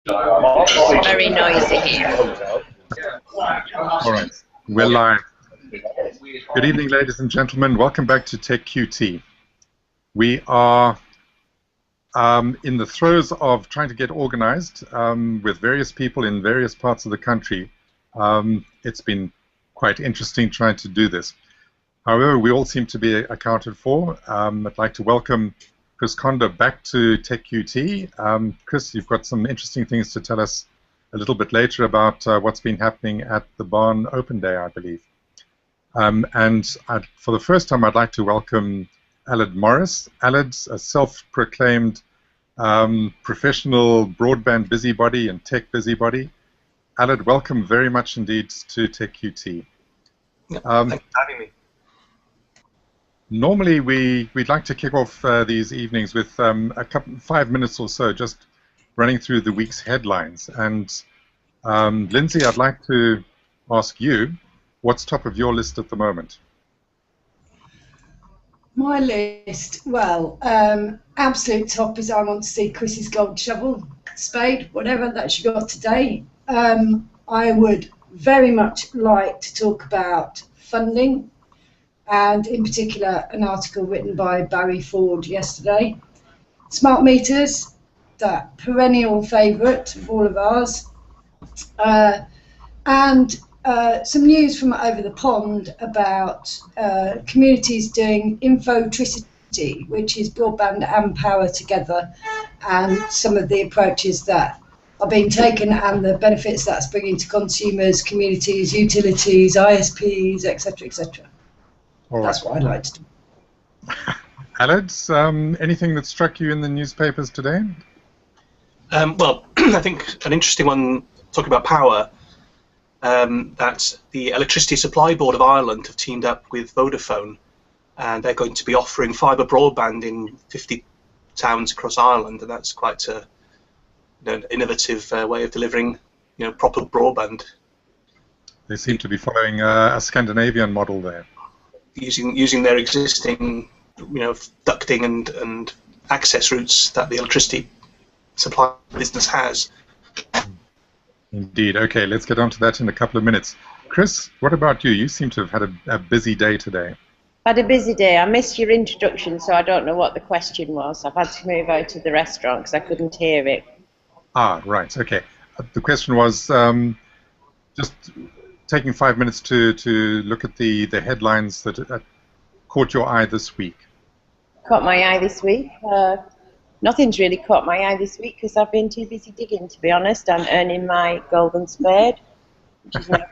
It's very noisy here. All right, we're live. Good evening, ladies and gentlemen. Welcome back to TechQT. We are in the throes of trying to get organized with various people in various parts of the country. It's been quite interesting trying to do this. However, we all seem to be accounted for. I'd like to welcome Chris Condo back to TechQT. Chris, you've got some interesting things to tell us a little bit later about what's been happening at the Barn Open Day, I believe. For the first time, I'd like to welcome Aled Morris. Aled's a self-proclaimed professional broadband busybody and tech busybody. Aled, welcome very much indeed to TechQT. Thanks for having me. Normally, we'd like to kick off these evenings with 5 minutes or so, just running through the week's headlines. And Lindsay, I'd like to ask you, what's top of your list at the moment? My list, well, absolute top is I want to see Chris's gold shovel, spade, whatever that she got today. I would very much like to talk about funding, and in particular an article written by Barry Ford yesterday. Smart meters, that perennial favourite of all of ours, and some news from over the pond about communities doing infotricity, which is broadband and power together, and some of the approaches that are being taken and the benefits that's bringing to consumers, communities, utilities, ISPs, etc., etc. That's what I'd like to do. Aled, anything that struck you in the newspapers today? Well, I think an interesting one, talking about power, that the Electricity Supply Board of Ireland have teamed up with Vodafone, and they're going to be offering fibre broadband in 50 towns across Ireland, and that's quite an innovative way of delivering, proper broadband. They seem to be following a Scandinavian model there. Using their existing, ducting and access routes that the electricity supply business has. Indeed. Okay, let's get on to that in a couple of minutes. Chris, what about you? You seem to have had a busy day today. Had a busy day. I missed your introduction, so I don't know what the question was. I've had to move out to the restaurant because I couldn't hear it. Ah, right. Okay. The question was just taking 5 minutes to look at the headlines that caught your eye this week. Caught my eye this week? Nothing's really caught my eye this week because I've been too busy digging, to be honest, and earning my golden spade, which is now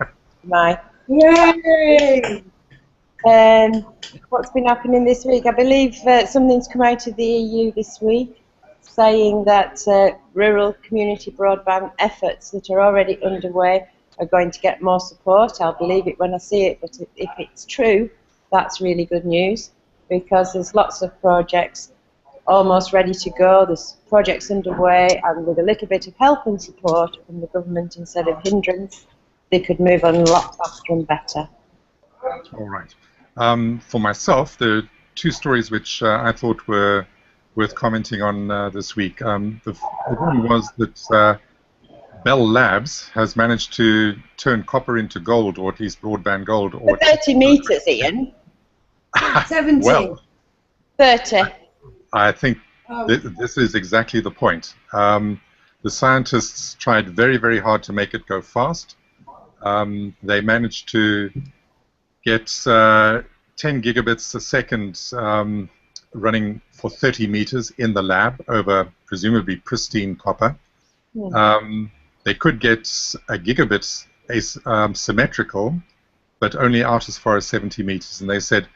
my... Yay! What's been happening this week? I believe something's come out of the EU this week saying that rural community broadband efforts that are already underway are going to get more support. I'll believe it when I see it, but if it's true, that's really good news because there's lots of projects almost ready to go. There's projects underway, and with a little bit of help and support from the government instead of hindrance, they could move on a lot faster and better. All right. For myself, there are two stories which I thought were worth commenting on this week. The one was that Bell Labs has managed to turn copper into gold, or at least broadband gold. Or 30 meters, Ian. 70. Well, 30. I think this is exactly the point. The scientists tried very, very hard to make it go fast. They managed to get 10 gigabits a second running for 30 meters in the lab over presumably pristine copper. They could get a gigabit symmetrical, but only out as far as 70 meters. And they said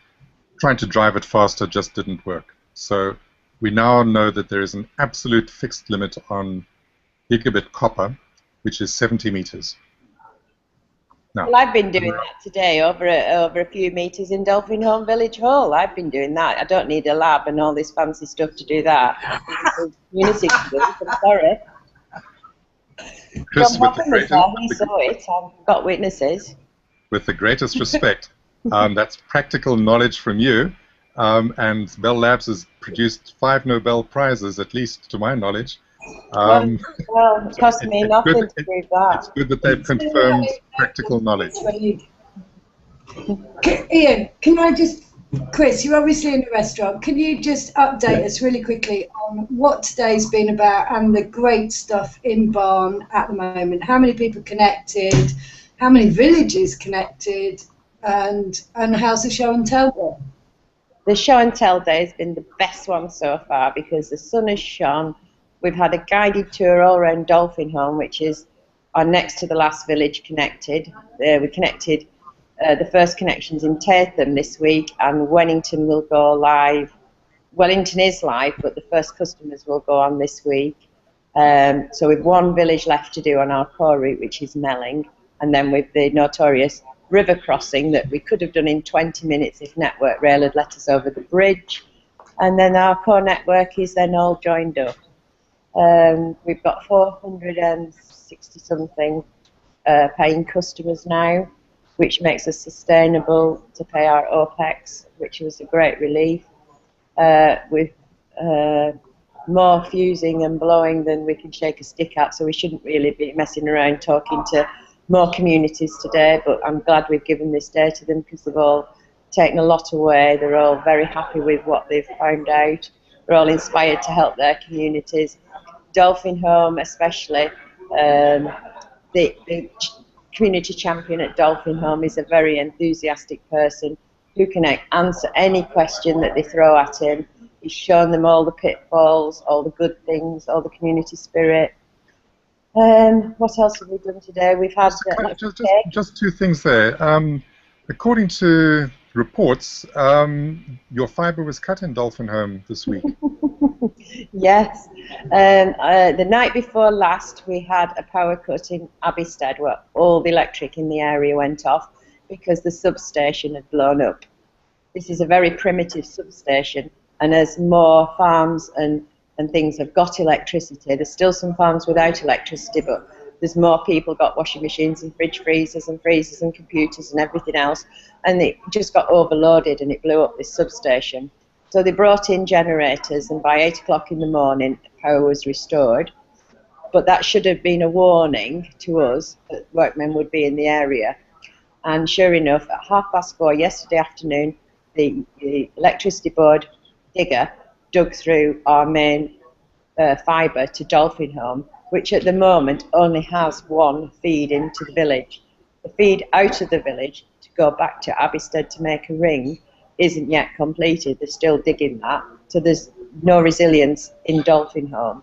trying to drive it faster just didn't work. So we now know that there is an absolute fixed limit on gigabit copper, which is 70 meters. Now, well, I've been doing that today over a few meters in Dolphin Home Village Hall. I've been doing that. I don't need a lab and all this fancy stuff to do that. Community to do it, I'm sorry. Chris, with the greatest, he saw it. I've got witnesses. With the greatest respect, that's practical knowledge from you. And Bell Labs has produced 5 Nobel Prizes, at least to my knowledge, Well, it cost me nothing to prove that. It's good that they've confirmed practical knowledge. Ian, can I just, Chris, you're obviously in a restaurant. Can you just update us really quickly on what today's been about and the great stuff in Barn at the moment? How many people connected? How many villages connected? And how's the show and tell going? The show and tell day has been the best one so far because the sun has shone. We've had a guided tour all around Dolphinholme, which is our next to the last village connected. We connected the first connections in Tatham this week, and Wellington will go live. Wellington is live, but the first customers will go on this week. So we've one village left to do on our core route, which is Melling, and then with the notorious river crossing that we could have done in 20 minutes if Network Rail had let us over the bridge. And then our core network is then all joined up. We've got 460-something paying customers now, which makes us sustainable to pay our OPEX, which was a great relief. With more fusing and blowing than we can shake a stick at, so we shouldn't really be messing around talking to more communities today, but I'm glad we've given this day to them because they've all taken a lot away. They're all very happy with what they've found out. They're all inspired to help their communities. Dolphinholme especially, the community champion at Dolphinholme is a very enthusiastic person who can answer any question that they throw at him. He's shown them all the pitfalls, all the good things, all the community spirit. What else have we done today? We've had just two things there. According to reports, your fibre was cut in Dolphinholme this week. Yes. The night before last, we had a power cut in Abbeystead where all the electric in the area went off because the substation had blown up. This is a very primitive substation, and as more farms and things have got electricity, there's still some farms without electricity, but there's more people got washing machines and fridge freezers and computers and everything else, and it just got overloaded and it blew up this substation. So they brought in generators, and by 8 o'clock in the morning power was restored, but that should have been a warning to us that workmen would be in the area. And sure enough, at 4:30 yesterday afternoon, the electricity board digger dug through our main fibre to Dolphinholme, which at the moment only has one feed into the village. The feed out of the village to go back to Abbeystead to make a ring isn't yet completed. They're still digging that, so there's no resilience in Dolphinholme.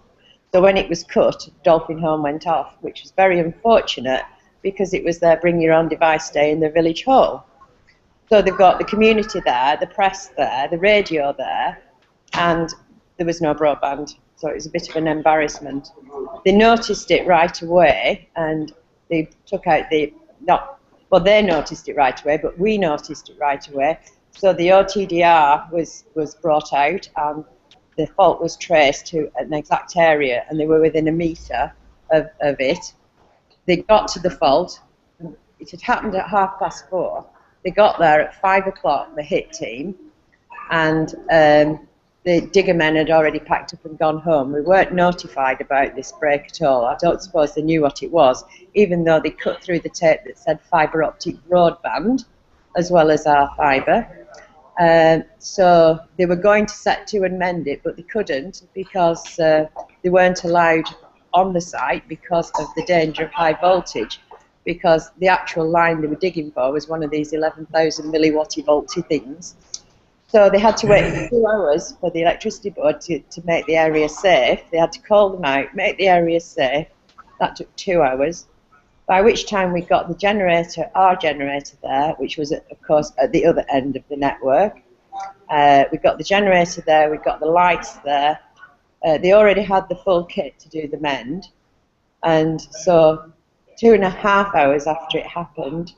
So when it was cut, Dolphinholme went off, which was very unfortunate because it was their bring your own device day in the village hall. So they've got the community there, the press there, the radio there, and there was no broadband, so it was a bit of an embarrassment. They noticed it right away, and they took out they noticed it right away, but we noticed it right away. So the OTDR was brought out, and the fault was traced to an exact area, and they were within a metre of it. They got to the fault. It had happened at 4:30. They got there at 5 o'clock, the HIT team, and the digger men had already packed up and gone home. We weren't notified about this break at all. I don't suppose they knew what it was, even though they cut through the tape that said fibre optic broadband, as well as our fibre. So they were going to set to and mend it, but they couldn't because they weren't allowed on the site because of the danger of high voltage, because the actual line they were digging for was one of these 11,000 milliwatty volty things. So they had to wait 2 hours for the electricity board to make the area safe. They had to call them out, make the area safe. That took 2 hours, by which time we got the generator, our generator there, which was, of course, at the other end of the network. We got the generator there, we got the lights there. They already had the full kit to do the mend. And so 2.5 hours after it happened,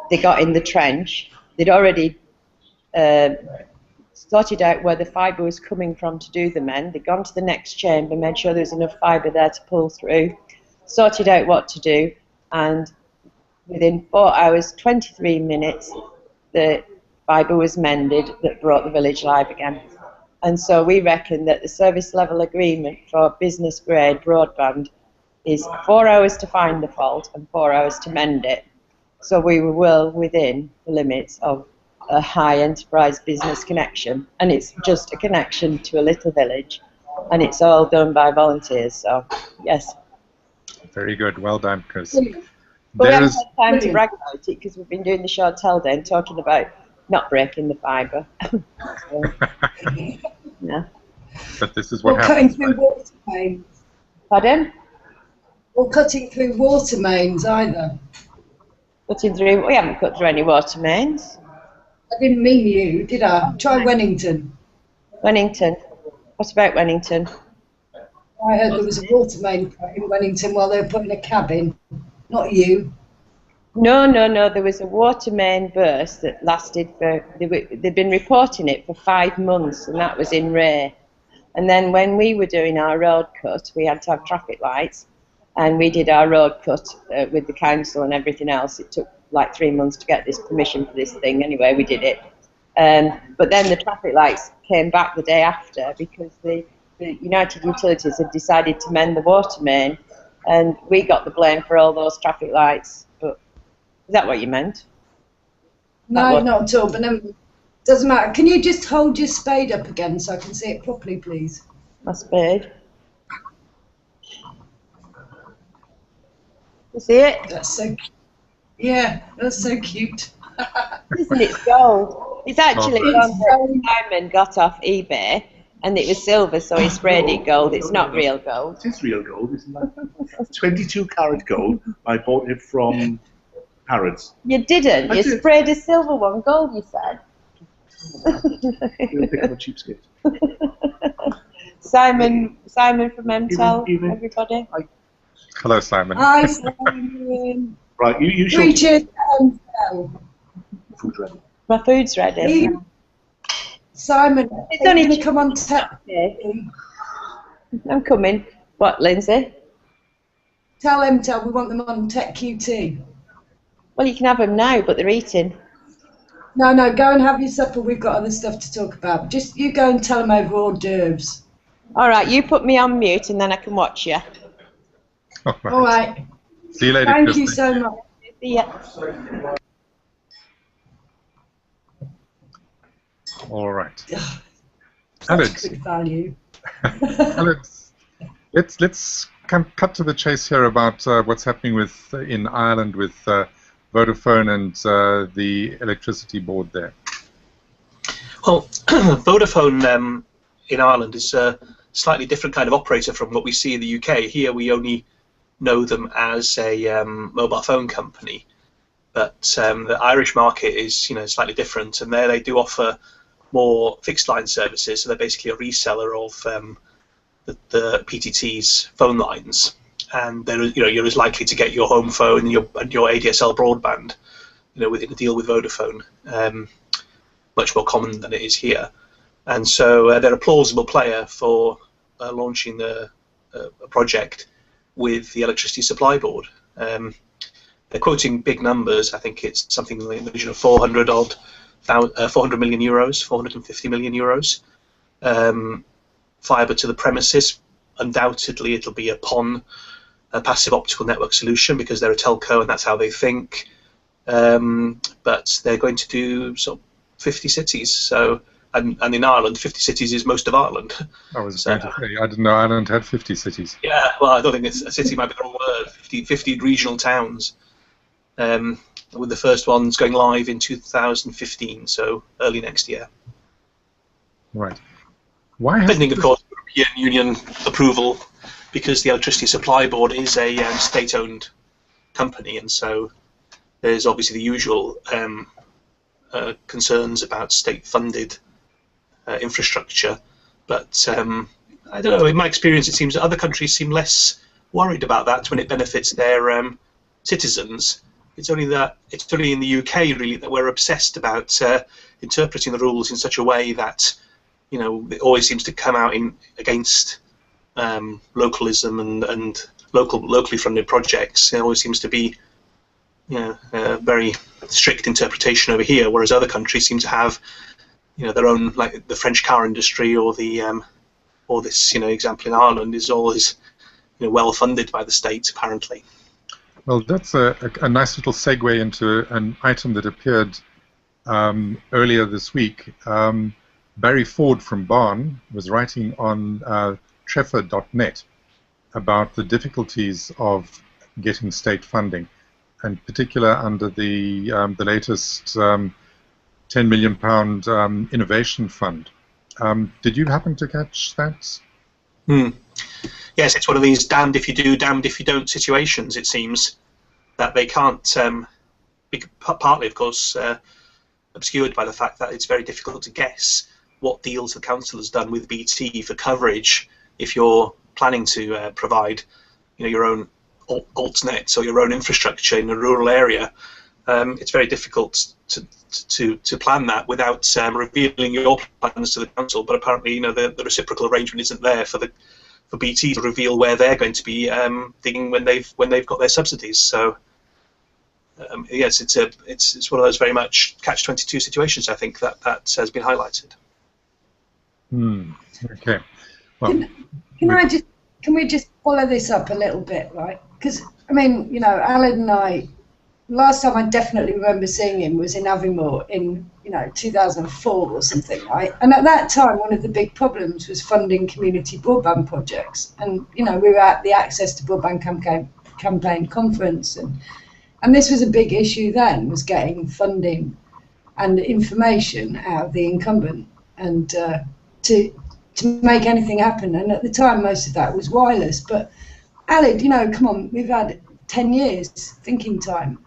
they got in the trench. They'd already sorted out where the fibre was coming from to do the mend. They'd gone to the next chamber, made sure there was enough fibre there to pull through, sorted out what to do, and within 4 hours, 23 minutes, the fibre was mended that brought the village live again. And so we reckon that the service level agreement for business grade broadband is 4 hours to find the fault and 4 hours to mend it. So we were well within the limits of a high enterprise business connection, and it's just a connection to a little village, and it's all done by volunteers. So yes. Very good. Well done, Chris. But we haven't had time to brag about it because we've been doing the short tell day and talking about not breaking the fibre. So, yeah. But this is what happens. Cutting through water mains. Pardon? Or cutting through water mains either. Cutting through? We haven't cut through any water mains. I didn't mean you, did I? Try Wennington. Wennington. What about Wennington? I heard there was a water main cut in Wennington while they were putting a cab in. Not you. No. There was a water main burst that lasted for. They've been reporting it for 5 months, and that was in Ray. And then when we were doing our road cut, we had to have traffic lights, and we did our road cut with the council and everything else. It took like 3 months to get this permission for this thing. Anyway, we did it. But then the traffic lights came back the day after because the United Utilities had decided to mend the water main, and we got the blame for all those traffic lights. But is that what you meant? No, not at all. But no, doesn't matter. Can you just hold your spade up again so I can see it properly, please? My spade. You see it? That's so cute. Yeah, that's so cute. Isn't it gold? It's actually one that Simon got off eBay, and it was silver, so he sprayed it gold. It's not real gold. It is real gold, isn't it? 22 karat gold. I bought it from Harrods. You didn't. You sprayed a silver one gold, you said. You'll pick up a cheapskate. Simon from MTEL, everybody. Hello, Simon. Hi, Simon. Right, you should. Three cheers to MTEL. Food ready. My food's ready. Simon, it's only going to come on TechQT. I'm coming. What, Lindsay? Tell MTEL we want them on TechQT. Well, you can have them now, but they're eating. No, go and have your supper. We've got other stuff to talk about. Just you go and tell them over hors d'oeuvres. All right, you put me on mute and then I can watch you. All right. See you later. Thank you so much. See ya. All right. Such good value. Let's cut to the chase here about what's happening in Ireland with Vodafone and the electricity board there. Well, Vodafone in Ireland is a slightly different kind of operator from what we see in the UK. Here we only know them as a mobile phone company, but the Irish market is slightly different, and there they do offer more fixed line services. So they're basically a reseller of the PTT's phone lines, and you're as likely to get your home phone and your ADSL broadband, within a deal with Vodafone, much more common than it is here. And so they're a plausible player for launching a project with the electricity supply board. They're quoting big numbers. I think it's something in the region of 400 million euros, 450 million euros. Fibre to the premises. Undoubtedly, it'll be a PON, a passive optical network solution, because they're a telco and that's how they think. But they're going to do sort of 50 cities. So, and in Ireland, 50 cities is most of Ireland. I was going to say, I didn't know Ireland had 50 cities. Yeah, well, I don't think a city might be the wrong word. 50 regional towns. With the first ones going live in 2015, so early next year. Right. Why pending, of course, European Union approval, because the Electricity Supply Board is a state-owned company, and so there's obviously the usual concerns about state-funded infrastructure. But I don't know. In my experience, it seems that other countries seem less worried about that when it benefits their citizens. It's only in the UK really that we're obsessed about interpreting the rules in such a way that it always seems to come out against localism and locally funded projects. There always seems to be a very strict interpretation over here, whereas other countries seem to have their own, like the French car industry or the or this example in Ireland is always well funded by the state apparently. Well, that's a nice little segue into an item that appeared earlier this week. Barry Ford from Barn was writing on Treffer.net about the difficulties of getting state funding, and in particular under the latest £10 million innovation fund. Did you happen to catch that? Yes, it's one of these damned if you do, damned if you don't situations, it seems, that they can't, partly, of course, obscured by the fact that it's very difficult to guess what deals the council has done with BT for coverage if you're planning to provide your own altnets or your own infrastructure in a rural area. It's very difficult to plan that without revealing your plans to the council, but apparently the reciprocal arrangement isn't there for BT to reveal where they're going to be digging when they've got their subsidies. So yes, it's one of those very much catch-22 situations, I think, that has been highlighted. Okay. Well, can we just follow this up a little bit, right? Because I mean, Alan and I, last time I definitely remember seeing him was in Aviemore in 2004 or something, right? And at that time, one of the big problems was funding community broadband projects. And we were at the Access to Broadband campaign conference, and this was a big issue then, was getting funding and information out of the incumbent and to make anything happen. And at the time, most of that was wireless. But Aled, come on, we've had 10 years thinking time.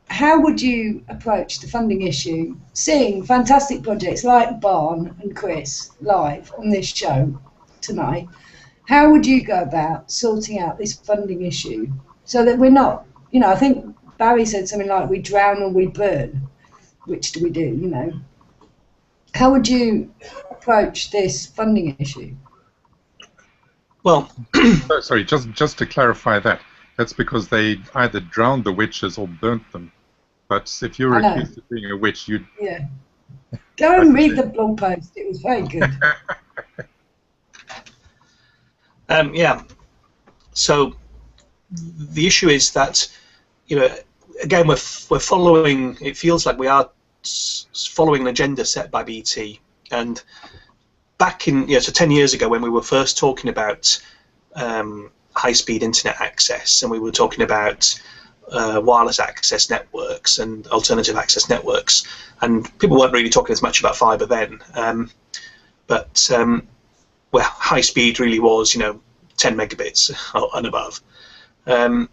How would you approach the funding issue, seeing fantastic projects like Barn and Chris live on this show tonight? How would you go about sorting out this funding issue so that we're not, I think Barry said something like we drown or we burn. Which do we do, How would you approach this funding issue? Well, sorry, just to clarify that's because they either drowned the witches or burnt them. But if you were accused of being a witch, you'd... Yeah. Go and read the blog post. It was very good. Yeah. So the issue is that, again, we're following, it feels like we are following an agenda set by BT. And back in, so 10 years ago when we were first talking about high-speed internet access, and we were talking about wireless access networks and alternative access networks, and people weren't really talking as much about fibre then, but well, high speed really was 10 megabits and above, and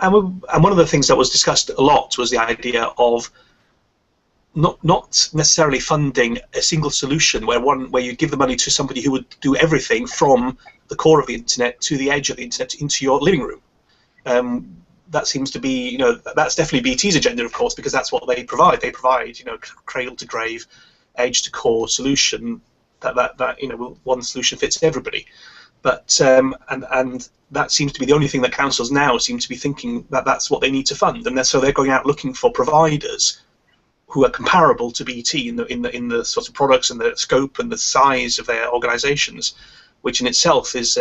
one of the things that was discussed a lot was the idea of not necessarily funding a single solution where you give the money to somebody who would do everything from the core of the internet to the edge of the internet into your living room. That seems to be, that's definitely BT's agenda, of course, because that's what they provide. They provide, cradle to grave, edge to core solution. That one solution fits everybody. But and that seems to be the only thing that councils now seem to be thinking that that's what they need to fund, and so they're going out looking for providers who are comparable to BT in the sorts of products and the scope and the size of their organisations, which in itself is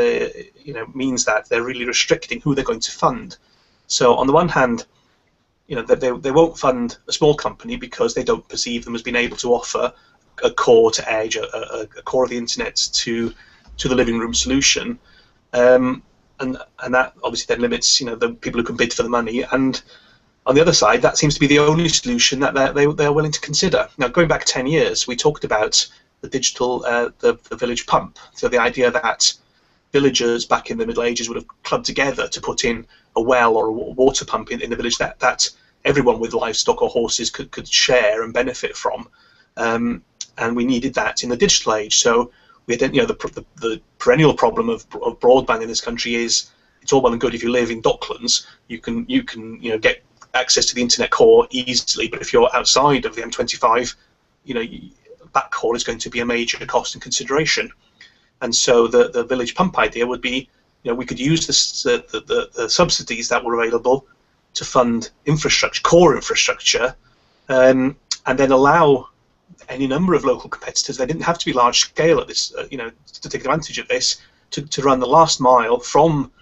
means that they're really restricting who they're going to fund. So on the one hand, they won't fund a small company because they don't perceive them as being able to offer a core to edge, a core of the internet to the living room solution, and that obviously then limits the people who can bid for the money. And on the other side, that seems to be the only solution that they're willing to consider. Now, going back 10 years, we talked about the digital, the village pump. So the idea that villagers back in the Middle Ages would have clubbed together to put in a well or a water pump in the village that everyone with livestock or horses could share and benefit from, and we needed that in the digital age. So we had, the perennial problem of broadband in this country is it's all well and good if you live in Docklands, you can get access to the internet core easily, but if you're outside of the M25, that core is going to be a major cost and consideration. And so the village pump idea would be, we could use the subsidies that were available to fund infrastructure, core infrastructure, and then allow any number of local competitors. They didn't have to be large scale at this, to take advantage of this, to run the last mile from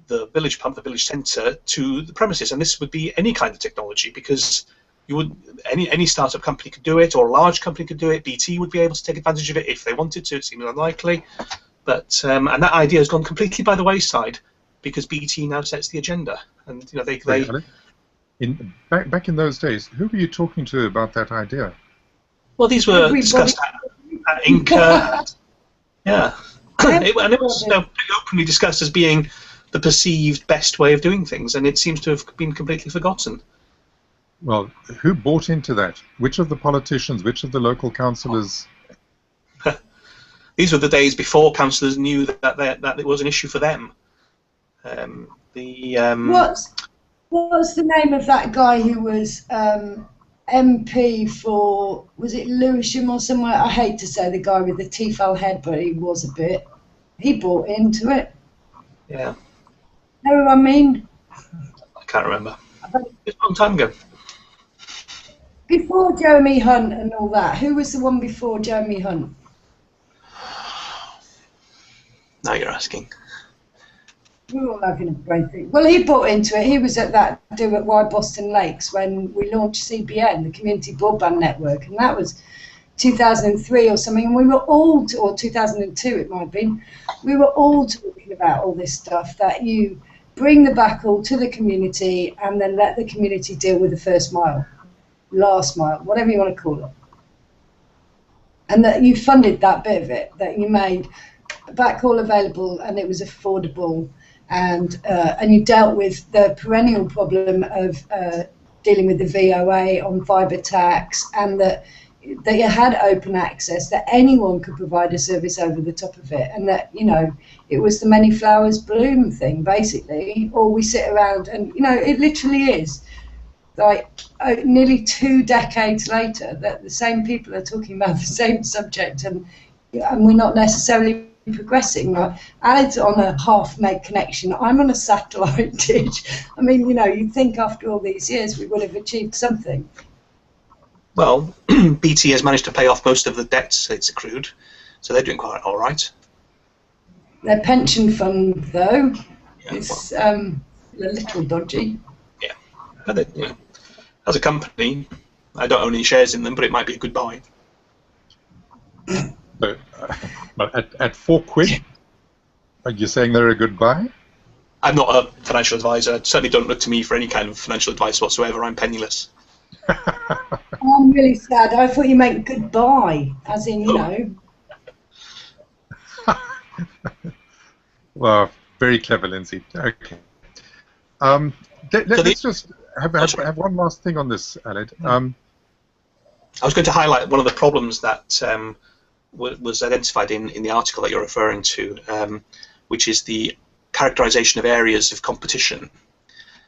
the village pump, the village centre, to the premises. And this would be any kind of technology, because any startup company could do it, or a large company could do it. BT would be able to take advantage of it if they wanted to. It seems unlikely, but and that idea has gone completely by the wayside because BT now sets the agenda, and they. Back in those days, who were you talking to about that idea? Well, these were discussed at Inca. Yeah, and it was pretty openly discussed as being the perceived best way of doing things, and it seems to have been completely forgotten. Well, who bought into that? Which of the politicians, which of the local councillors? These were the days before councillors knew that it was an issue for them. What's the name of that guy who was MP for, was it Lewisham or somewhere? I hate to say the guy with the Tefal head, but he was a bit. He bought into it. Yeah. Know what I mean? I can't remember. It's a long time ago. Before Jeremy Hunt and all that, who was the one before Jeremy Hunt? Now you're asking. We were all having a great thing. Well, he bought into it. He was at that do at Wide Boston Lakes when we launched CBN, the Community Broadband Network, and that was 2003 or something. And we were all, or 2002 it might have been, we were all talking about all this stuff, that you bring the backhaul to the community and then let the community deal with the first mile, last mile, whatever you want to call it. And that you funded that bit of it, that you made backhaul available and it was affordable, and you dealt with the perennial problem of dealing with the VOA on fibre tax, and that you had open access, that anyone could provide a service over the top of it, and that it was the many flowers bloom thing basically. Or we sit around and it literally is like nearly 2 decades later that the same people are talking about the same subject, and we're not necessarily progressing. Right? Alan's on a half-meg connection. I'm on a satellite dish. I mean, you'd think after all these years we would have achieved something. Well, BT has managed to pay off most of the debts it's accrued, so they're doing quite all right. Their pension fund, though, is a little dodgy. Yeah, but as a company, I don't own any shares in them, but it might be a good buy. But at £4, are you saying they're a good buy? I'm not a financial advisor. Certainly don't look to me for any kind of financial advice whatsoever. I'm penniless. I'm really sad. I thought you meant goodbye, as in, Well, very clever, Lindsay. Okay. Let's just have one last thing on this, Aled. I was going to highlight one of the problems that was identified in the article that you're referring to, which is the characterization of areas of competition.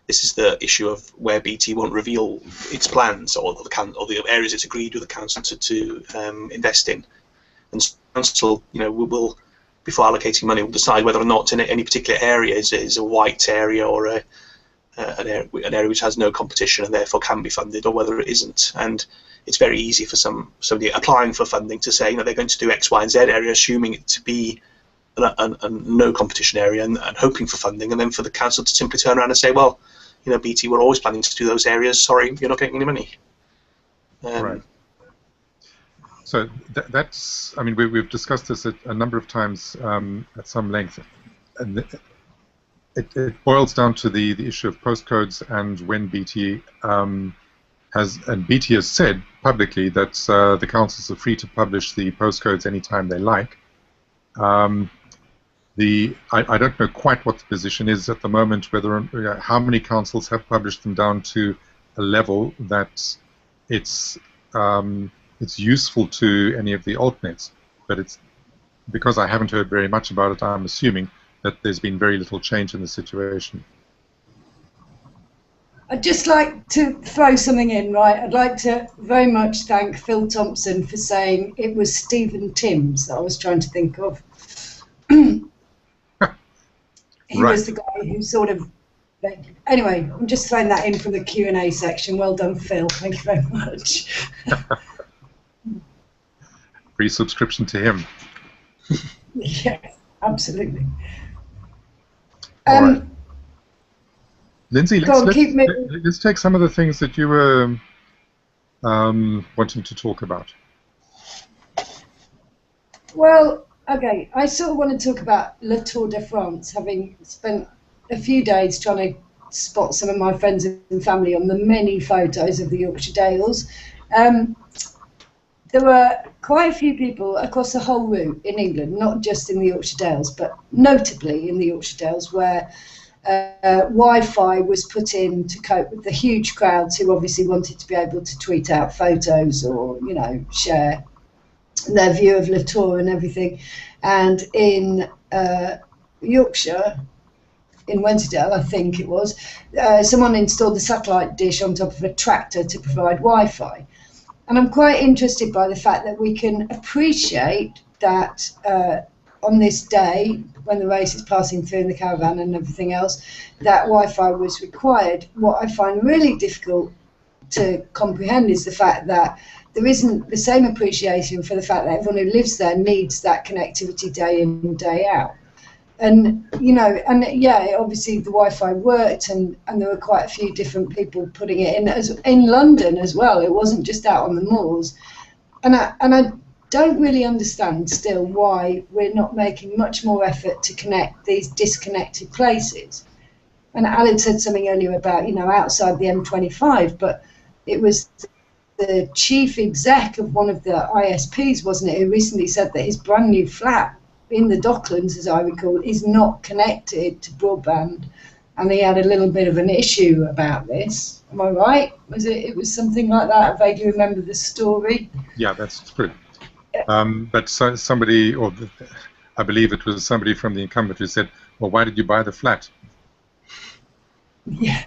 This is the issue of where BT won't reveal its plans or the areas it's agreed with the council to invest in. And the council, will, before allocating money, will decide whether or not in any particular area is a white area or an area which has no competition and therefore can be funded, or whether it isn't. And it's very easy for somebody applying for funding to say, they're going to do X, Y, and Z area, assuming it to be a no competition area and hoping for funding, and then for the council to simply turn around and say, well, BT, we're always planning to do those areas. Sorry, you're not getting any money. Right. So that's, I mean, we've discussed this a number of times at some length, and it boils down to the issue of postcodes, and when BT BT has said publicly that the councils are free to publish the postcodes anytime they like. I don't know quite what the position is at the moment, whether how many councils have published them down to a level that it's useful to any of the altnets. But it's because I haven't heard very much about it, I'm assuming that there's been very little change in the situation. I'd just like to throw something in, right? I'd like to very much thank Phil Thompson for saying it was Stephen Timms that I was trying to think of. He was the guy who sort of... Anyway, I'm just throwing that in from the Q&A section. Well done, Phil. Thank you very much. free subscription to him. Yes, absolutely. All right. Lindsay, Go on, keep moving. let's take some of the things that you were wanting to talk about. Well, okay, I sort of want to talk about Le Tour de France, having spent a few days trying to spot some of my friends and family on the many photos of the Yorkshire Dales. There were quite a few people across the whole route in England, not just in the Yorkshire Dales, but notably in the Yorkshire Dales, where Wi-Fi was put in to cope with the huge crowds who obviously wanted to be able to tweet out photos or, you know, share their view of Le Tour and everything. And in Yorkshire, in Wensleydale, I think it was, someone installed a satellite dish on top of a tractor to provide Wi-Fi. And I'm quite interested by the fact that we can appreciate that on this day, when the race is passing through in the caravan and everything else, that Wi-Fi was required. What I find really difficult to comprehend is the fact that there isn't the same appreciation for the fact that everyone who lives there needs that connectivity day in and day out. And, you know, and yeah, obviously the Wi-Fi worked, and there were quite a few different people putting it in London as well. It wasn't just out on the moors. And I don't really understand still why we're not making much more effort to connect these disconnected places. And Alan said something earlier about, you know, outside the M25, but it was the chief exec of one of the ISPs, wasn't it, who recently said that his brand new flat in the Docklands, as I recall, is not connected to broadband, and he had a little bit of an issue about this. Am I right? It was something like that? I vaguely remember the story. Yeah, that's true. But somebody, or I believe it was somebody from the incumbent, who said, well, why did you buy the flat? Yeah.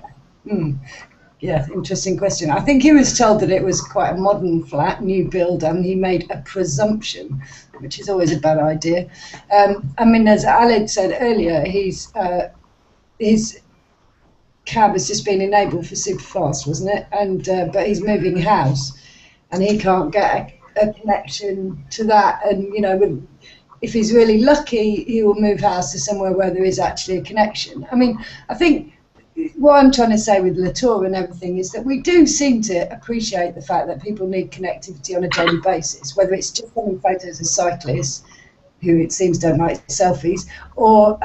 Yeah, interesting question. I think he was told that it was quite a modern flat, new build, and he made a presumption, which is always a bad idea. I mean, as Aled said earlier, his cab has just been enabled for superfast, wasn't it? And but he's moving house, and he can't get a connection to that. And, you know, if he's really lucky, he will move house to somewhere where there is actually a connection. I mean, I think what I'm trying to say with Le Tour and everything is that we do seem to appreciate the fact that people need connectivity on a daily basis, whether it's just sending photos of cyclists who it seems don't like selfies, or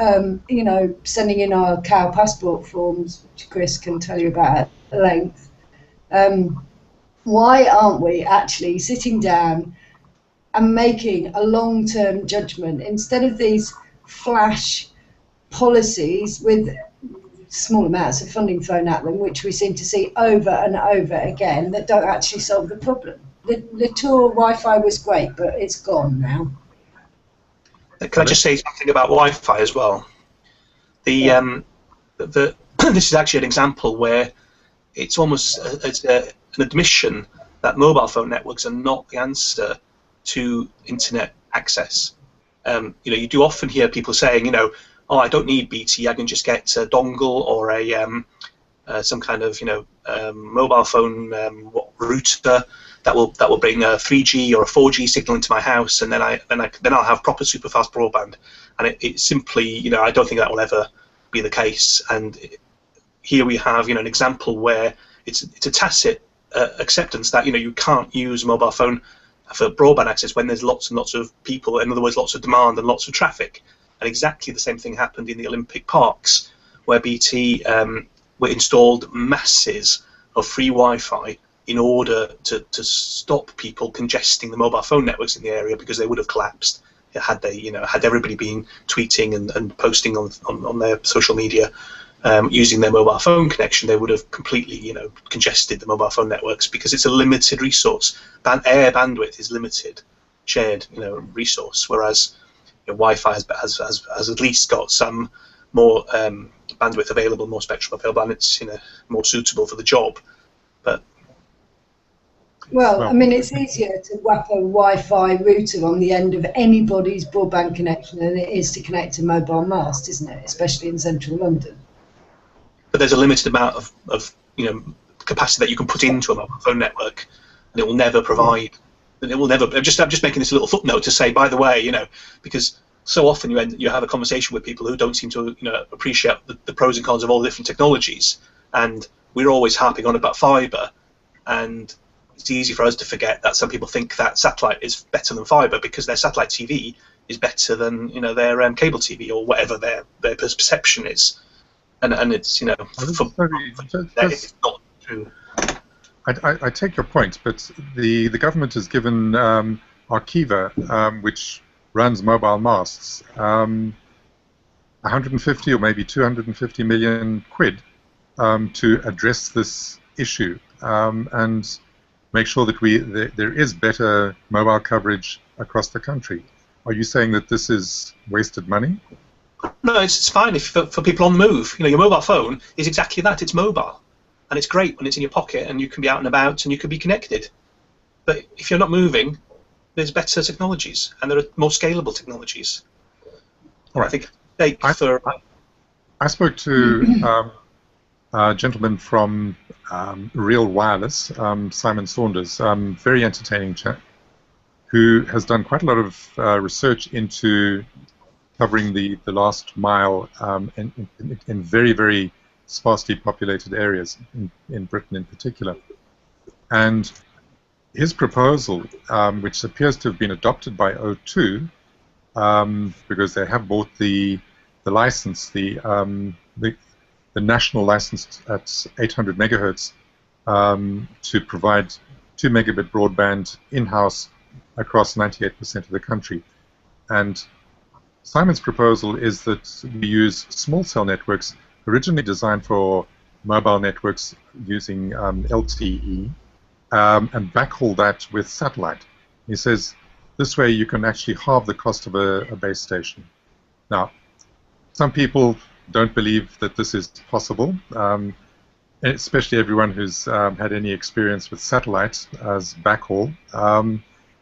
you know, sending in our cow passport forms, which Chris can tell you about at length. Why aren't we actually sitting down and making a long-term judgment instead of these flash policies with small amounts of funding thrown at them, which we seem to see over and over again, that don't actually solve the problem? The Tour Wi-Fi was great, but it's gone now. Can I just say something about Wi-Fi as well? This is actually an example where it's almost an admission that mobile phone networks are not the answer to internet access. You know, you do often hear people saying, you know, oh, I don't need BT, I can just get a dongle or a some kind of, you know, mobile phone router that will bring a 3G or a 4G signal into my house, and then I'll have proper super fast broadband. And it simply, you know, I don't think that will ever be the case. And here we have, you know, an example where it's a tacit acceptance that, you know, you can't use a mobile phone for broadband access when there's lots and lots of people, in other words, lots of demand and lots of traffic. And exactly the same thing happened in the Olympic parks, where BT were installed masses of free Wi-Fi in order to stop people congesting the mobile phone networks in the area, because they would have collapsed had they, you know, had everybody been tweeting and posting on their social media using their mobile phone connection. They would have completely, you know, congested the mobile phone networks, because it's a limited resource. Air bandwidth is limited, shared, you know, resource, whereas Wi-Fi has at least got some more bandwidth available, more spectrum available, and it's, you know, more suitable for the job. But well, I mean, it's easier to whack a Wi-Fi router on the end of anybody's broadband connection than it is to connect a mobile mast, isn't it? Especially in central London. But there's a limited amount of you know, capacity that you can put into a mobile phone network, and it will never provide And it will never. I'm just making this a little footnote to say, by the way, because so often you have a conversation with people who don't seem to appreciate the pros and cons of all the different technologies, and we're always harping on about fibre, and it's easy for us to forget that some people think that satellite is better than fibre because their satellite TV is better than their cable TV or whatever their perception is, and it's it's not true. I take your point, but the government has given Arqiva, which runs mobile masts, 150 or maybe 250 million quid to address this issue and make sure that there is better mobile coverage across the country. Are you saying that this is wasted money? No, it's fine for people on the move. Your mobile phone is exactly that. It's mobile. And it's great when it's in your pocket and you can be out and about and you can be connected. But if you're not moving, there's better technologies and there are more scalable technologies. All right. I spoke to a gentleman from Real Wireless, Simon Saunders, very entertaining chap, who has done quite a lot of research into covering the last mile in very, very sparsely populated areas in Britain in particular. And his proposal, which appears to have been adopted by O2, because they have bought the license, the national license at 800 megahertz to provide 2 megabit broadband in-house across 98% of the country. And Simon's proposal is that we use small cell networks originally designed for mobile networks using LTE, and backhaul that with satellite. He says this way you can actually halve the cost of a base station. Now, some people don't believe that this is possible, especially everyone who's had any experience with satellites as backhaul.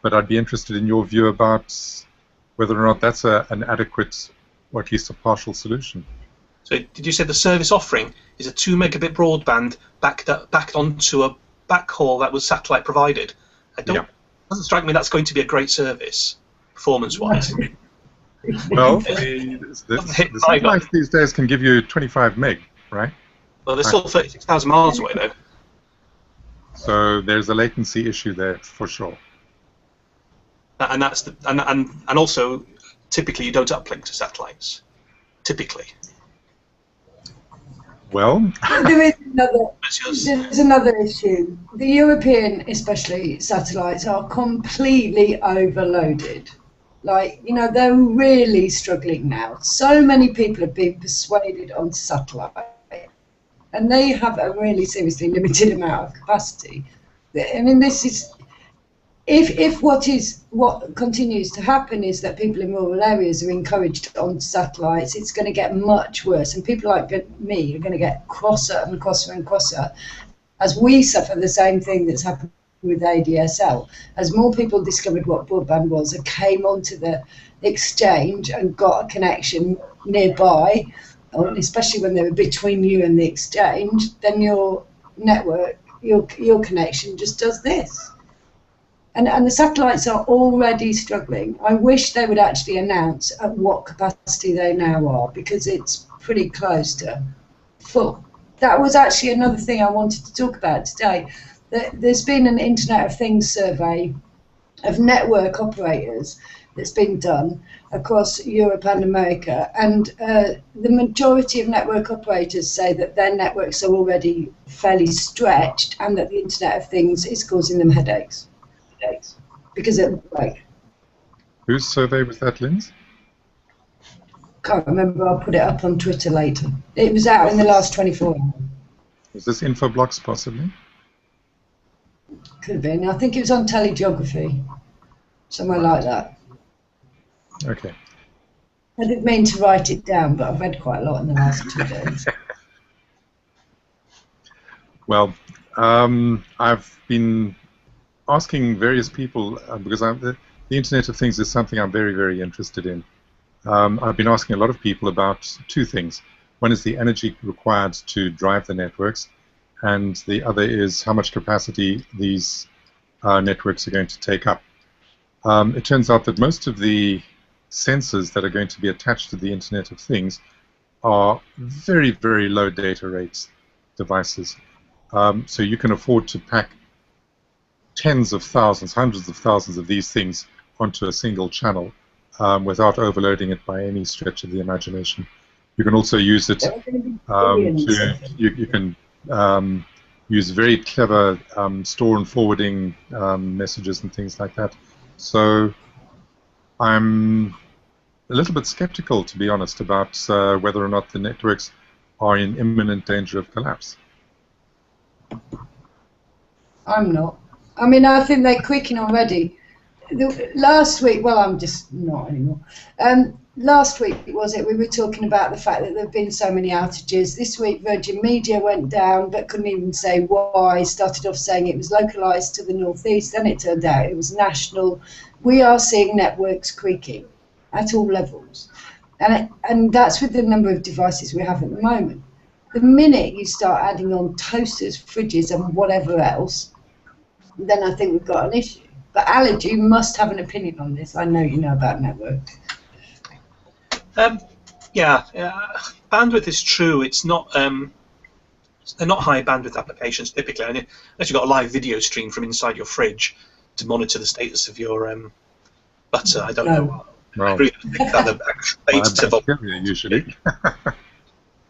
But I'd be interested in your view about whether or not that's an adequate, or at least a partial solution. So did you say the service offering is a 2 megabit broadband backed onto a backhaul that was satellite provided? It doesn't strike me that's going to be a great service, performance-wise. Well, the satellites these days can give you 25 meg, right? Well, they're still 36,000 miles away, though. So there's a latency issue there for sure. And that's and also typically you don't uplink to satellites. Typically. Well, there's another issue. The European, especially satellites, are completely overloaded. Like, they're really struggling now. So many people have been persuaded onto satellite, and they have a really seriously limited amount of capacity. I mean, this is. If what continues to happen is that people in rural areas are encouraged on satellites, it's going to get much worse, and people like me are going to get crosser and crosser and crosser as we suffer the same thing that's happened with ADSL. As more people discovered what broadband was and came onto the exchange and got a connection nearby, especially when they were between you and the exchange, then your network, your connection just does this. And the satellites are already struggling. I wish they would actually announce at what capacity they now are, because it's pretty close to full. That was actually another thing I wanted to talk about today. There's been an Internet of Things survey of network operators that's been done across Europe and America, and the majority of network operators say that their networks are already fairly stretched and that the Internet of Things is causing them headaches. Because whose survey was that, Linz? Can't remember. I'll put it up on Twitter later. It was out in the last 24 hours. Was this Infoblox possibly? Could have been. I think it was on Telegeography, somewhere like that. Okay. I didn't mean to write it down, but I've read quite a lot in the last 2 days. Well, I've been asking various people, because the Internet of Things is something I'm very, very interested in. I've been asking a lot of people about two things. One is the energy required to drive the networks, and the other is how much capacity these networks are going to take up. It turns out that most of the sensors that are going to be attached to the Internet of Things are very, very low data rates devices. So you can afford to pack tens of thousands, hundreds of thousands of these things onto a single channel without overloading it by any stretch of the imagination. You can also use it you can use very clever store and forwarding messages and things like that. So I'm a little bit skeptical, to be honest, about whether or not the networks are in imminent danger of collapse. I'm not. I mean, I think they're creaking already. Last week, well, I'm just not anymore. Last week, we were talking about the fact that there have been so many outages. This week, Virgin Media went down, but couldn't even say why. Started off saying it was localised to the northeast, then it turned out it was national. We are seeing networks creaking at all levels. And that's with the number of devices we have at the moment. The minute you start adding on toasters, fridges, and whatever else, then I think we've got an issue. But Alid, you must have an opinion on this. I know you know about networks. Yeah, bandwidth is true. It's not they're not high bandwidth applications typically, unless you've got a live video stream from inside your fridge to monitor the status of your butter. I don't know. Well, I agree with that usually.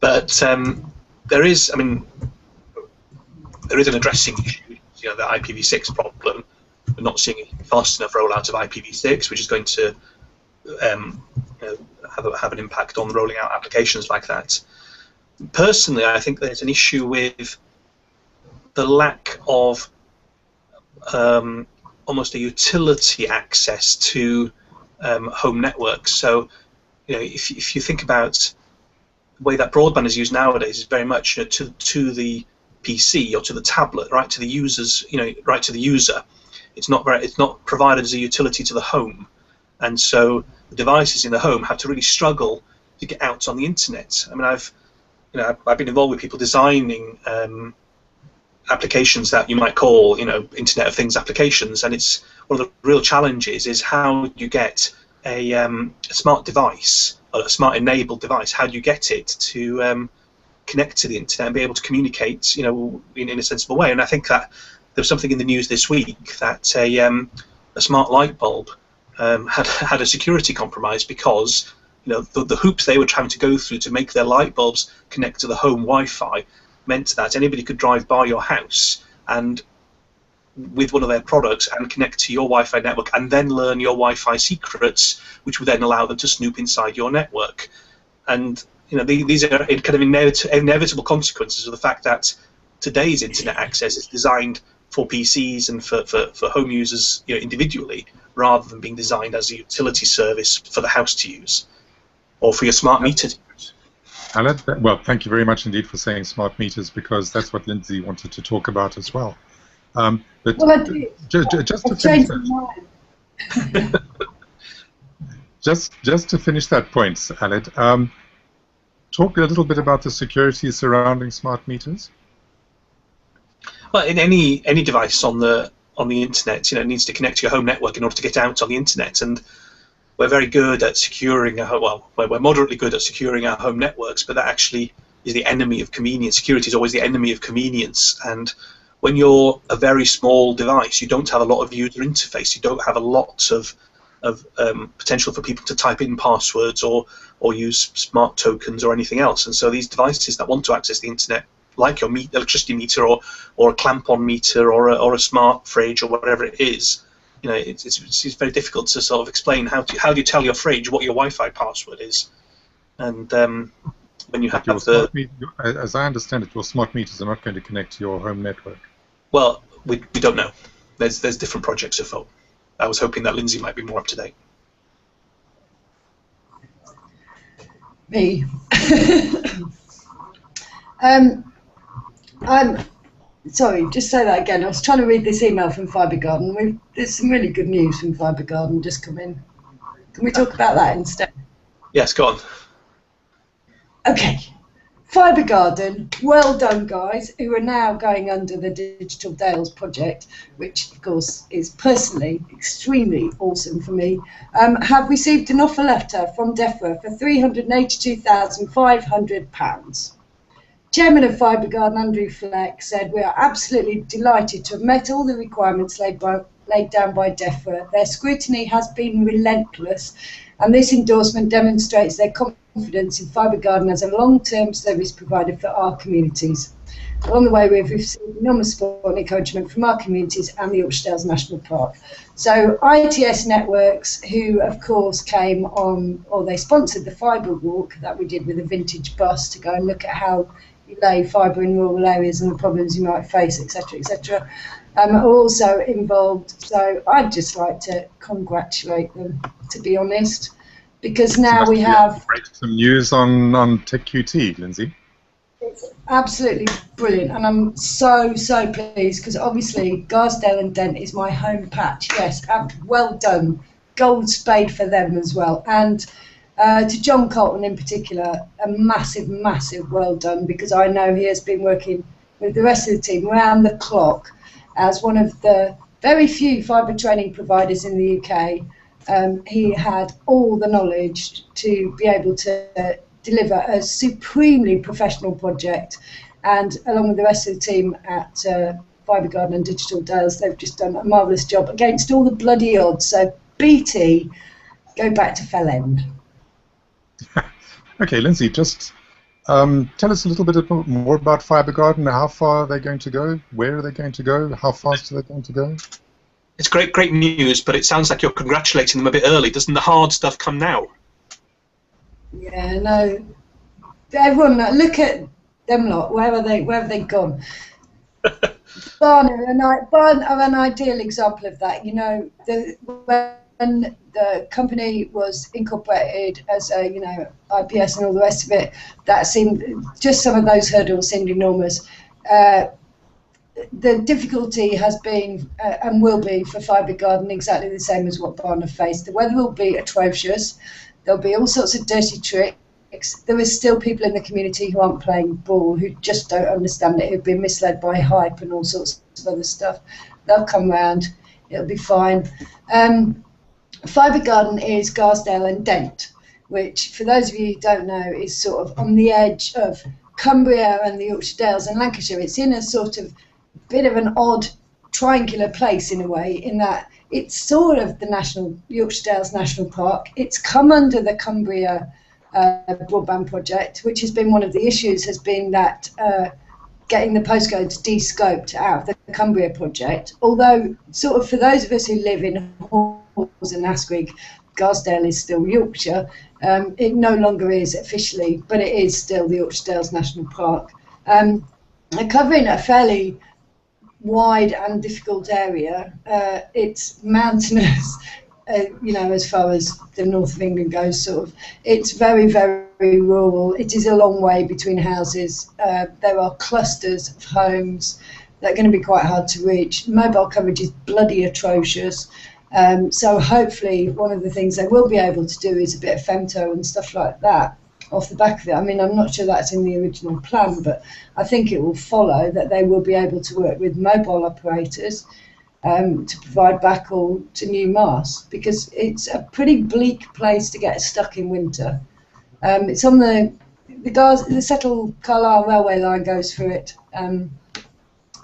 But there is, I mean, there is an addressing issue. You know, the IPv6 problem. We're not seeing a fast enough rollout of IPv6, which is going to have an impact on rolling out applications like that. Personally, I think there's an issue with the lack of almost a utility access to home networks. So, you know, if you think about the way that broadband is used nowadays, is very much to the PC or to the tablet, right to the users, right to the user. It's not provided as a utility to the home, and so the devices in the home have to really struggle to get out on the internet. I mean, I've been involved with people designing applications that you might call, Internet of Things applications, and it's one of the real challenges is how you get a smart device, or a smart enabled device. How do you get it to connect to the internet and be able to communicate, in a sensible way? And I think that there was something in the news this week that a smart light bulb had a security compromise because the hoops they were trying to go through to make their light bulbs connect to the home Wi-Fi meant that anybody could drive by your house and with one of their products and connect to your Wi-Fi network and then learn your Wi-Fi secrets, which would then allow them to snoop inside your network. And these are kind of inevitable consequences of the fact that today's internet access is designed for PCs and for home users individually, rather than being designed as a utility service for the house to use or for your smart meter to use. Well, thank you very much indeed for saying smart meters, because that's what Lindsay wanted to talk about as well. But well, I did. Just to finish that, just to finish that point, Alid, talk a little bit about the security surrounding smart meters. Well, in any device on the internet, it needs to connect to your home network in order to get out on the internet, and we're very good at securing we're moderately good at securing our home networks, but that actually is the enemy of convenience. Security is always the enemy of convenience, and when you're a very small device, you don't have a lot of user interface. You don't have a lot of potential for people to type in passwords or use smart tokens or anything else. And so these devices that want to access the internet, like your electricity meter or a clamp-on meter or a smart fridge or whatever it is, it's very difficult to sort of explain how do you tell your fridge what your Wi-Fi password is. And when you have as I understand it, your smart meters are not going to connect to your home network. Well, we don't know. There's different projects afoot. I was hoping that Lindsay might be more up to date. Me. I'm sorry, just say that again. I was trying to read this email from Fibre Garden. There's some really good news from Fibre Garden just come in. Can we talk about that instead? Yes, go on. Okay. Fibre Garden, well done guys, who are now going under the Digital Dales project, which of course is personally extremely awesome for me, have received an offer letter from DEFRA for £382,500. Chairman of Fibre Garden, Andrew Fleck, said, "We are absolutely delighted to have met all the requirements laid down by DEFRA. Their scrutiny has been relentless, and this endorsement demonstrates their confidence in Fibre Garden as a long-term service provider for our communities. Along the way, we've received enormous support and encouragement from our communities and the Yorkshire Dales National Park." So ITS Networks, who of course came on, or they sponsored the fibre walk that we did with a vintage bus to go and look at how you lay fibre in rural areas and the problems you might face, etc., etc., are also involved. So I'd just like to congratulate them, to be honest, because now we have some news on TechQT, Lindsay. It's absolutely brilliant, and I'm so pleased, because obviously Garsdale and Dent is my home patch. Yes, well done, gold spade for them as well. And to John Colton in particular, a massive well done, because I know he has been working with the rest of the team round the clock as one of the very few fibre training providers in the UK. He had all the knowledge to be able to deliver a supremely professional project, and along with the rest of the team at Fibre Garden and Digital Dales, they've just done a marvellous job against all the bloody odds. So BT, go back to Fell End. Okay, Lindsay, just tell us a little bit more about Fibre Garden. How far are they going to go? Where are they going to go? How fast are they going to go? It's great news, but it sounds like you're congratulating them a bit early. Doesn't the hard stuff come now? Yeah, no. Everyone, look at them lot. Where have they gone? Barn are an ideal example of that. You know, when the company was incorporated as a, IPS and all the rest of it, that seemed, just some of those hurdles seemed enormous. The difficulty has been and will be for Fibre Garden exactly the same as what Barn have faced. The weather will be atrocious. There'll be all sorts of dirty tricks. There is still people in the community who aren't playing ball, who just don't understand it, who've been misled by hype and all sorts of other stuff. They'll come round. It'll be fine. Fibre Garden is Garsdale and Dent, which, for those of you who don't know, is sort of on the edge of Cumbria and the Yorkshire Dales and Lancashire. It's in a sort of bit of an odd triangular place in a way, in that it's sort of the Yorkshire Dales National Park. It's come under the Cumbria Broadband project, which has been one of the issues, has been that getting the postcodes de-scoped out of the Cumbria project. Although, sort of, for those of us who live in Halls and Asquith, Garsdale is still Yorkshire. It no longer is officially, but it is still the Yorkshire Dales National Park. Covering a fairly wide and difficult area. It's mountainous, as far as the north of England goes, sort of. It's very rural. It is a long way between houses. There are clusters of homes that are going to be quite hard to reach. Mobile coverage is bloody atrocious. So hopefully one of the things they will be able to do is a bit of femto and stuff like that off the back of it. I mean, I'm not sure that's in the original plan, but I think it will follow that they will be able to work with mobile operators to provide backhaul to new masts, because it's a pretty bleak place to get stuck in winter. It's on the Settle Carlisle railway line goes through it,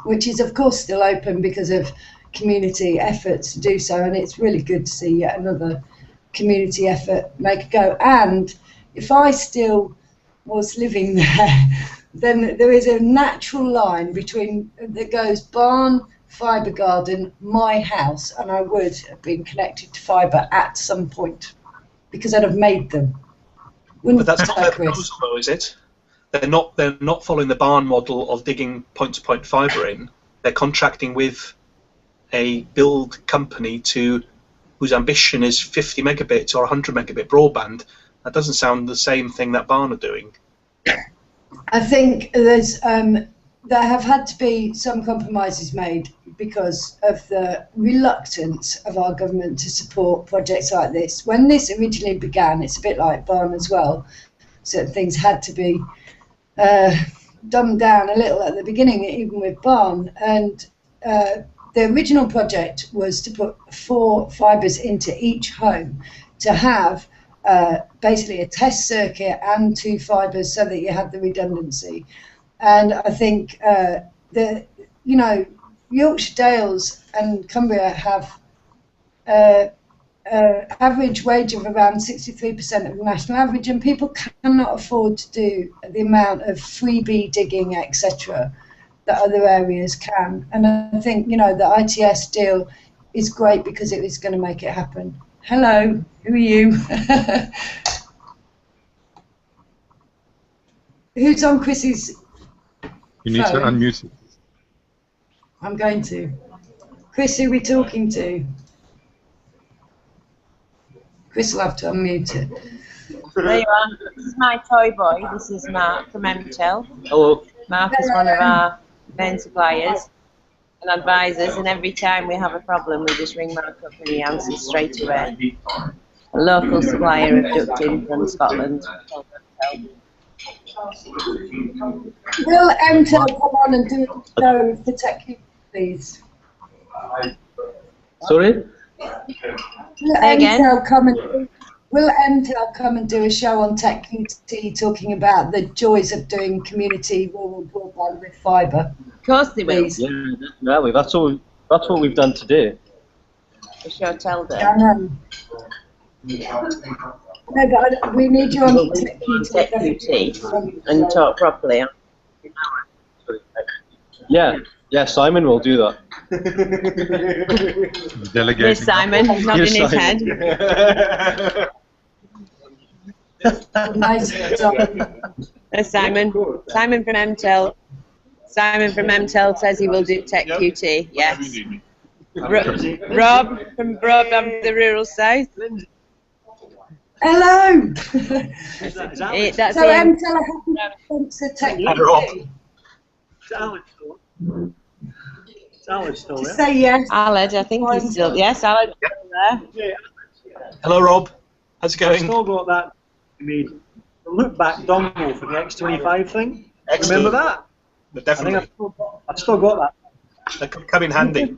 which is of course still open because of community efforts to do so, and it's really good to see yet another community effort make a go. And if I still was living there, then there is a natural line that goes Barn, Fibre Garden, my house, and I would have been connected to fibre at some point, because I'd have made them. But that's not their proposal, though, is it? They're not following the Barn model of digging point-to-point fibre in. They're contracting with a build company whose ambition is 50 megabit or 100 megabit broadband. That doesn't sound the same thing that Barn are doing. I think there have had to be some compromises made because of the reluctance of our government to support projects like this. When this originally began, it's a bit like Barn as well, certain things had to be dumbed down a little at the beginning, even with Barn. And the original project was to put 4 fibres into each home to have basically a test circuit and 2 fibres so that you have the redundancy. And I think Yorkshire Dales and Cumbria have average wage of around 63% of the national average, and people cannot afford to do the amount of freebie digging, etc., that other areas can. And I think, the ITS deal is great because it is going to make it happen. Hello, who are you? Who's on Chrissy's You need phone? to unmute it. I'm going to. Chris, who are we talking to? Chris will have to unmute it. There you are. This is my toy boy. This is Mark from MTEL. Hello. Mark is one of our main suppliers and advisors, and every time we have a problem, we just ring Mark up and he answers straight away. A local supplier of ducting from Scotland. Will MTEL come on and do a show for TechQT, please? Sorry? Will MTEL come and do a show on TechQT talking about the joys of doing community rural broadband with fibre? Of course they will. Yeah, definitely. That's what we've done today. For sure, tell them. I know. No, but we need you on TechQT and talk properly. Yeah, Simon will do that. Delegating. Yes, Simon, nodding his head. nice. There's Simon. Simon from MTEL. Simon from MTEL says he will do TechQT. Yes. Rob from Broadband, the rural south. Hello. That's so him. MTEL are happy to sponsor TechQT. Alan's still there. Say yes. Aled, I think he's still. Yes, Aled's still there. Yeah, Hello, Rob. How's it I've going? still got that. I mean, the look back dongle for the X25 thing. Excellent. Remember that? But I think definitely. I've still got that. They could come in handy.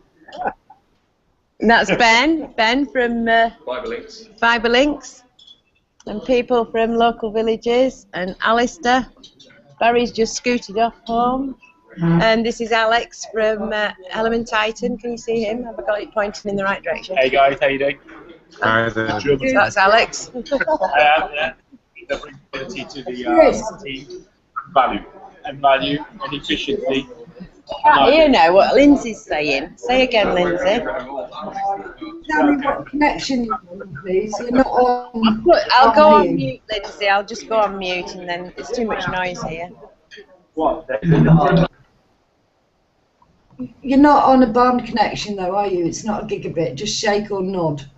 That's Ben. Ben from Fibre Links. And people from local villages. And Alistair. Barry's just scooted off home. And this is Alex from Element Titan. Can you see him? Have I got it pointing in the right direction? Hey guys, how you doing? Hi there. So that's Alex. I am, yeah. The ability to the team, value and efficiency. Can't hear now what Lindsay's saying. Say again, Lindsay. Tell me what connection you're on, please. You're not on. I'll go on mute, Lindsay. I'll just go on mute, and then there's too much noise here. What? You're not on a band connection, though, are you? It's not a gigabit. Just shake or nod.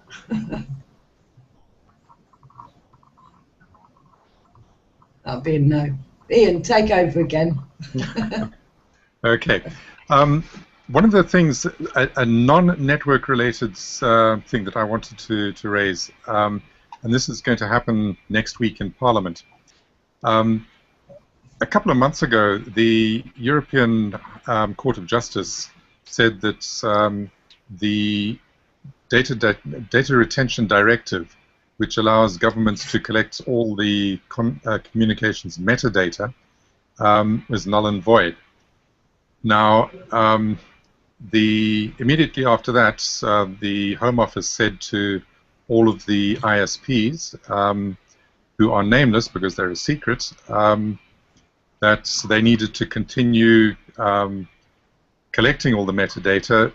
That'll be a no. Ian, take over again. Okay. One of the things, a non-network related thing that I wanted to raise, and this is going to happen next week in Parliament. A couple of months ago, the European Court of Justice said that the Data Retention Directive, which allows governments to collect all the communications metadata, was null and void. Now, immediately after that, the Home Office said to all of the ISPs, who are nameless because they're a secret, that they needed to continue collecting all the metadata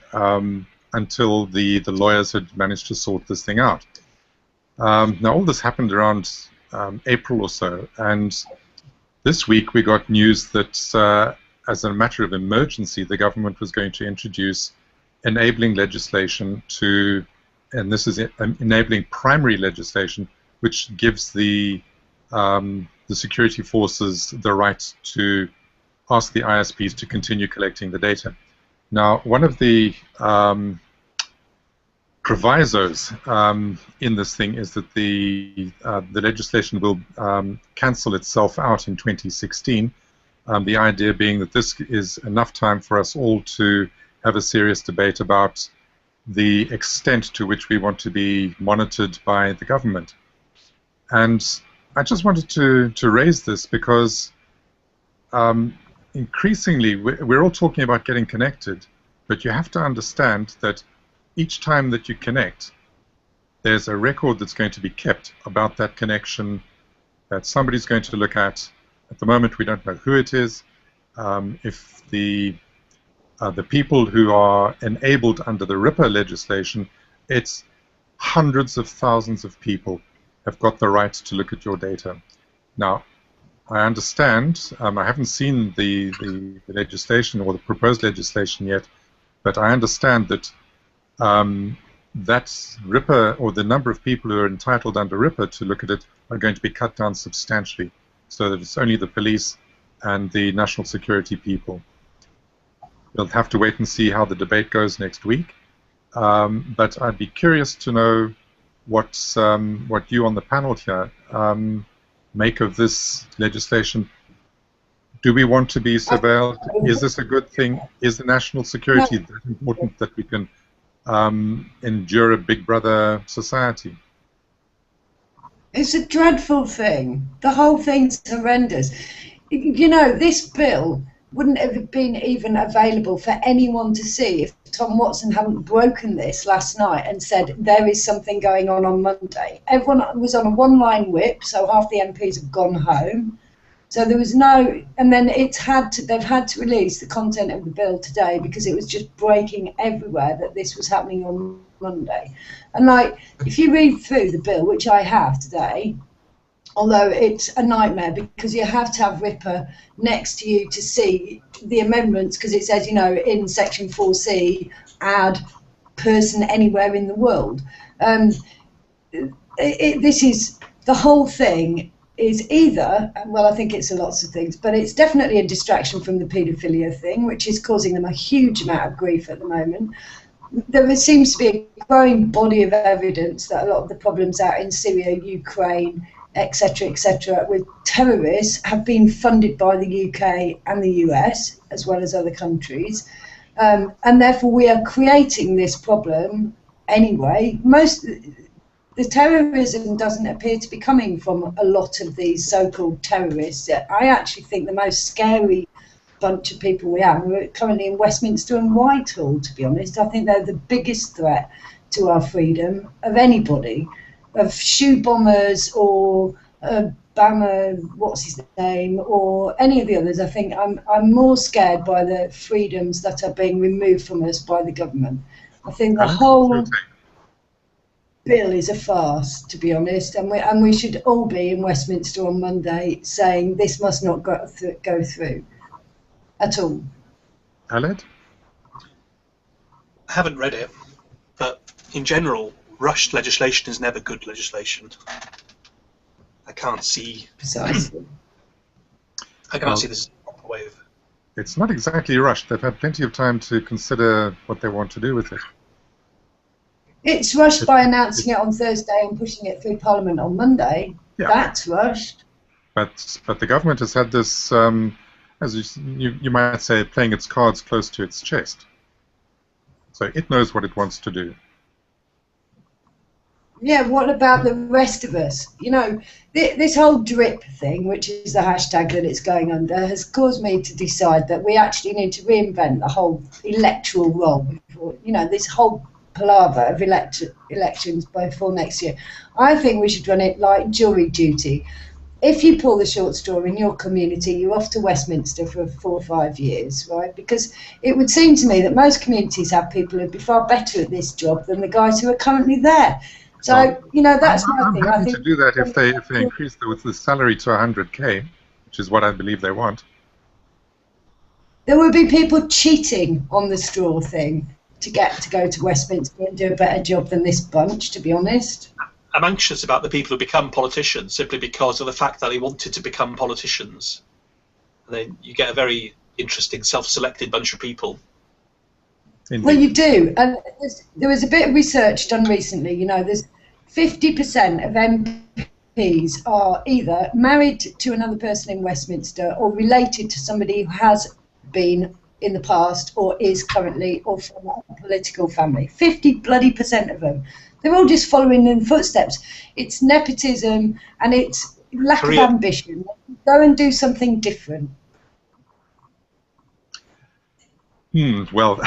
until the lawyers had managed to sort this thing out. Now, all this happened around April or so, and this week we got news that as a matter of emergency, the government was going to introduce enabling legislation to, and this is enabling primary legislation, which gives the security forces the right to ask the ISPs to continue collecting the data. Now, one of the provisos in this thing is that the legislation will cancel itself out in 2016, The idea being that this is enough time for us all to have a serious debate about the extent to which we want to be monitored by the government. And I just wanted to raise this because increasingly we're all talking about getting connected, but you have to understand that each time that you connect, there's a record that's going to be kept about that connection that somebody's going to look at. At the moment, we don't know who it is. If the people who are enabled under the RIPA legislation, it's hundreds of thousands of people have got the right to look at your data. Now, I understand, I haven't seen the legislation or the proposed legislation yet, but I understand that that RIPA, or the number of people who are entitled under RIPA to look at it, are going to be cut down substantially, so that it's only the police and the national security people. We'll have to wait and see how the debate goes next week, but I'd be curious to know what you on the panel here make of this legislation. Do we want to be surveilled? Is this a good thing? Is the national security that important that we can endure a Big Brother society? It's a dreadful thing. The whole thing's horrendous. You know, this bill wouldn't have been even available for anyone to see if Tom Watson hadn't broken this last night and said there is something going on Monday. Everyone was on a one-line whip, so half the MPs have gone home. So there was no, and then they've had to release the content of the bill today because it was just breaking everywhere that this was happening on Monday. And like, if you read through the bill, which I have today, although it's a nightmare because you have to have RIPA next to you to see the amendments, because it says, you know, in section 4C, add person anywhere in the world. This is, the whole thing is either, well, I think it's lots of things, but it's definitely a distraction from the paedophilia thing, which is causing them a huge amount of grief at the moment. There seems to be a growing body of evidence that a lot of the problems out in Syria, Ukraine, etc., with terrorists have been funded by the UK and the US, as well as other countries. And therefore we are creating this problem anyway. The terrorism doesn't appear to be coming from a lot of these so-called terrorists. I actually think the most scary bunch of people we have are currently in Westminster and Whitehall, to be honest. I think they're the biggest threat to our freedom of anybody, of shoe bombers or Bama, what's his name, or any of the others. I think I'm more scared by the freedoms that are being removed from us by the government. I think the whole bill is a farce, to be honest, and we should all be in Westminster on Monday saying this must not go through at all. Aled? I haven't read it, but in general, rushed legislation is never good legislation. I can't see. Precisely. I can't see this proper way of. It's not exactly rushed. They've had plenty of time to consider what they want to do with it. It's rushed by announcing it on Thursday and pushing it through Parliament on Monday. Yeah. That's rushed. But the government has had this, as you might say, playing its cards close to its chest. So it knows what it wants to do. Yeah, what about the rest of us? You know, this whole drip thing, which is the hashtag that it's going under, has caused me to decide that we actually need to reinvent the whole electoral role. You know, this whole palaver of elections before next year. I think we should run it like jury duty. If you pull the short straw in your community, you're off to Westminster for 4 or 5 years, right? Because it would seem to me that most communities have people who'd be far better at this job than the guys who are currently there. So, you know, that's my thing. I'm happy to do that if they increase the salary to 100K, which is what I believe they want. There would be people cheating on the straw thing to go to Westminster and do a better job than this bunch, to be honest. I'm anxious about the people who become politicians simply because of the fact that they wanted to become politicians. And then you get a very interesting self-selected bunch of people. Indeed. Well, you do. And there was a bit of research done recently. You know, there's 50% of MPs are either married to another person in Westminster or related to somebody who has been in the past or is currently or from a political family. 50% of them. They're all just following in footsteps. It's nepotism and it's lack of ambition. Go and do something different. Well,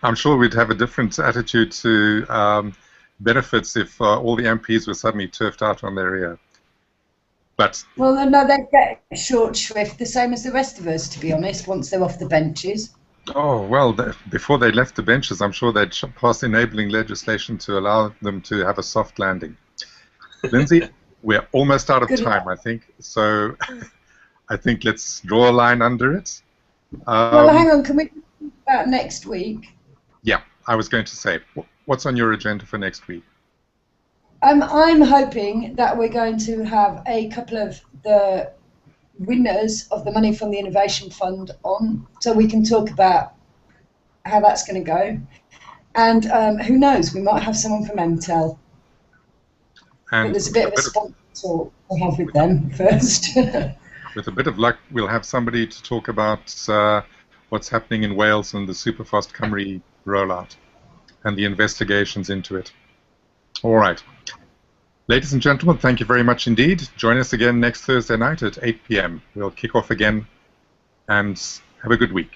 I'm sure we'd have a different attitude to benefits if all the MPs were suddenly turfed out on their ear. But well, no, they get short shrift, the same as the rest of us, to be honest, once they're off the benches. oh well, before they left the benches, I'm sure they'd pass enabling legislation to allow them to have a soft landing. Lindsay, we're almost out of time, I think. So I think let's draw a line under it. Well, hang on. Can we talk about next week? Yeah, I was going to say, what's on your agenda for next week? I'm hoping that we're going to have a couple of the winners of the money from the Innovation Fund on, so we can talk about how that's going to go. And who knows, we might have someone from MTEL. And but there's a bit of a sponsor talk to have with them first. With a bit of luck, we'll have somebody to talk about what's happening in Wales and the superfast Cymru rollout and the investigations into it. All right. Ladies and gentlemen, thank you very much indeed. Join us again next Thursday night at 8 p.m. We'll kick off again and have a good week.